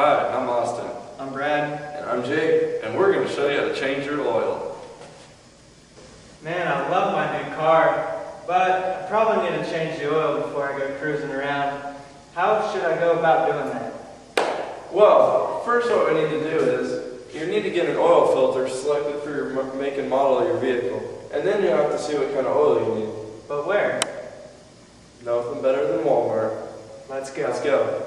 Hi, I'm Austin. I'm Brad. And I'm Jake. And we're going to show you how to change your oil. Man, I love my new car, but I probably need to change the oil before I go cruising around. How should I go about doing that? Well, first what we need to do is, you need to get an oil filter selected for your make and model of your vehicle. And then you have to see what kind of oil you need. But where? Nothing better than Walmart. Let's go. Let's go.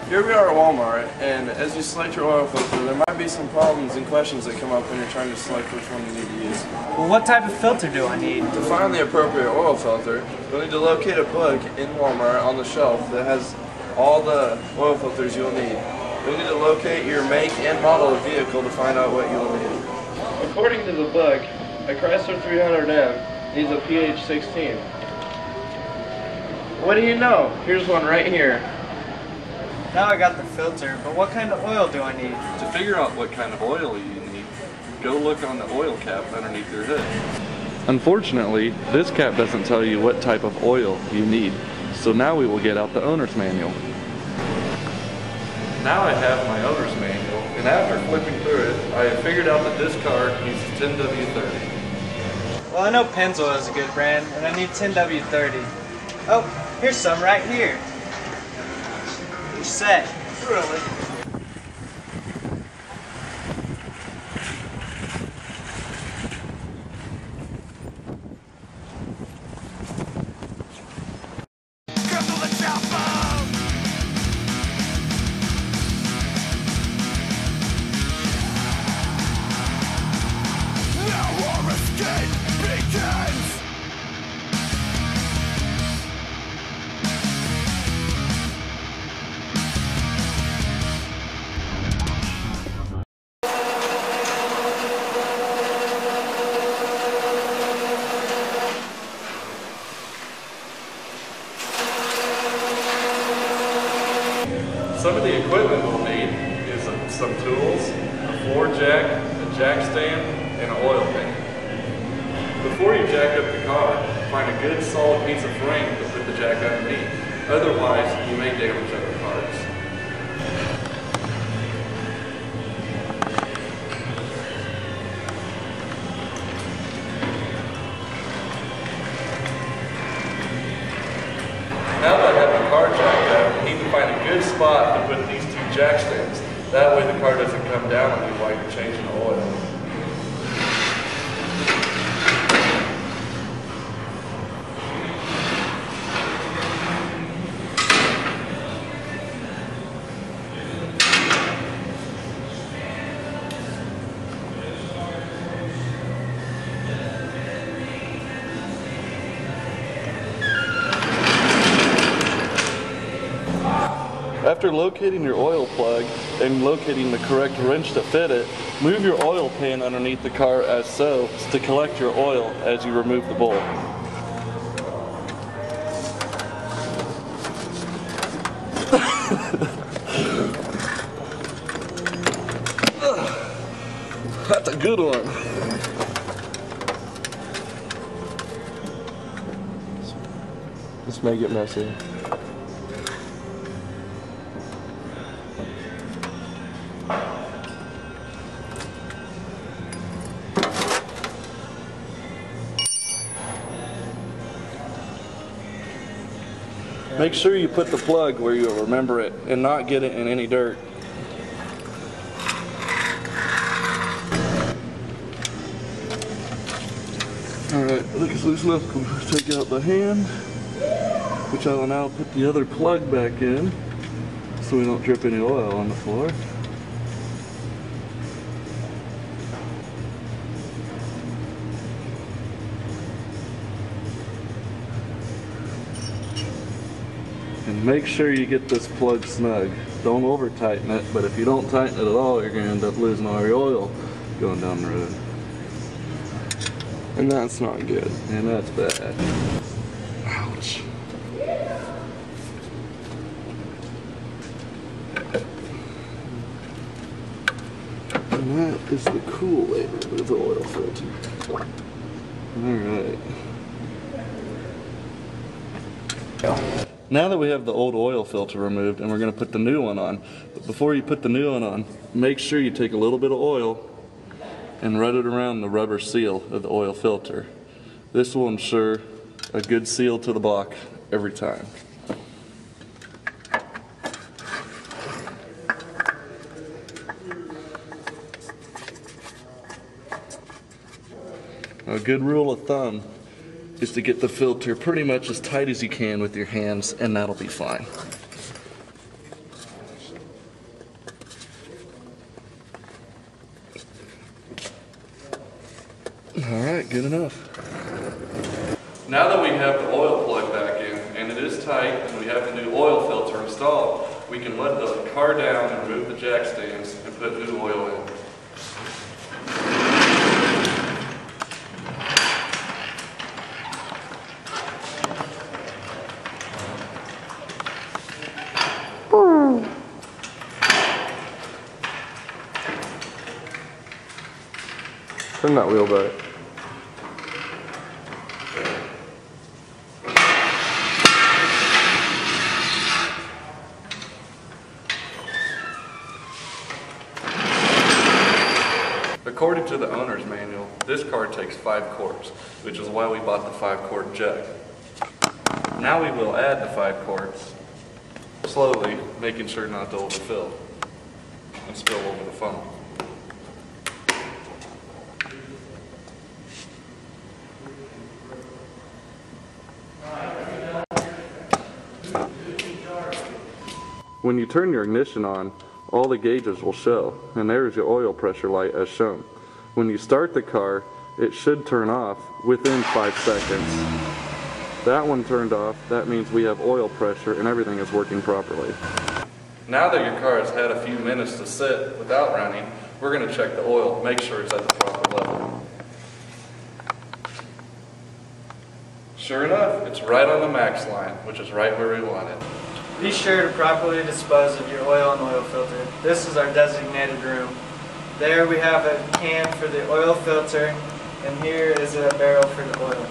Here we are at Walmart, and as you select your oil filter, there might be some problems and questions that come up when you're trying to select which one you need to use. Well, what type of filter do I need? To find the appropriate oil filter, you'll need to locate a book in Walmart on the shelf that has all the oil filters you'll need. You'll need to locate your make and model of vehicle to find out what you'll need. According to the book, a Chrysler 300M needs a pH 16. What do you know? Here's one right here. Now I got the filter, but what kind of oil do I need? To figure out what kind of oil you need, go look on the oil cap underneath your hood. Unfortunately, this cap doesn't tell you what type of oil you need, so now we will get out the owner's manual. Now I have my owner's manual, and after flipping through it, I have figured out that this car needs 10W30. Well, I know Pennzoil is a good brand, and I need 10W30. Oh, here's some right here. You're set. Really? Some of the equipment we'll need is some tools, a floor jack, a jack stand, and an oil pan. Before you jack up the car, find a good solid piece of frame to put the jack underneath. Otherwise, you may damage other parts. Now that I have the car jacked up, I need to find a good spot to put these two jack stands. That way the car doesn't come down on you while you're changing the oil. After locating your oil plug and locating the correct wrench to fit it, move your oil pan underneath the car as so to collect your oil as you remove the bolt. That's a good one. This may get messy. Make sure you put the plug where you'll remember it and not get it in any dirt. Alright, I think it's loose enough. We'll take out the hand, which I will now put the other plug back in so we don't drip any oil on the floor. And make sure you get this plug snug. Don't over tighten it, but if you don't tighten it at all, you're going to end up losing all your oil going down the road. And that's not good. And that's bad. Ouch. And that is the coolator with the oil filter. Alright. Now that we have the old oil filter removed and we're going to put the new one on, but before you put the new one on, make sure you take a little bit of oil and rub it around the rubber seal of the oil filter. This will ensure a good seal to the block every time. A good rule of thumb is to get the filter pretty much as tight as you can with your hands, and that'll be fine. Alright, good enough. Now that we have the oil plug back in, and it is tight, and we have the new oil filter installed, we can let the car down and remove the jack stands and put new oil in. Turn that wheel back. According to the owner's manual, this car takes 5 quarts, which is why we bought the 5-quart jack. Now we will add the 5 quarts, slowly, making sure not to overfill and spill over the funnel. When you turn your ignition on, all the gauges will show, and there's your oil pressure light as shown. When you start the car, it should turn off within 5 seconds. That one turned off, that means we have oil pressure and everything is working properly. Now that your car has had a few minutes to sit without running, we're going to check the oil, make sure it's at the proper level. Sure enough, it's right on the max line, which is right where we want it. Be sure to properly dispose of your oil and oil filter. This is our designated room. There we have a can for the oil filter, and here is a barrel for the oil.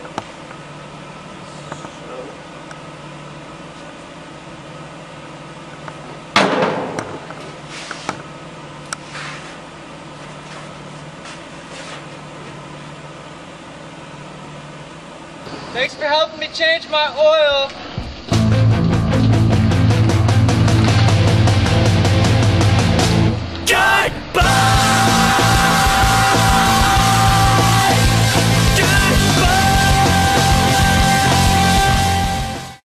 Thanks for helping me change my oil.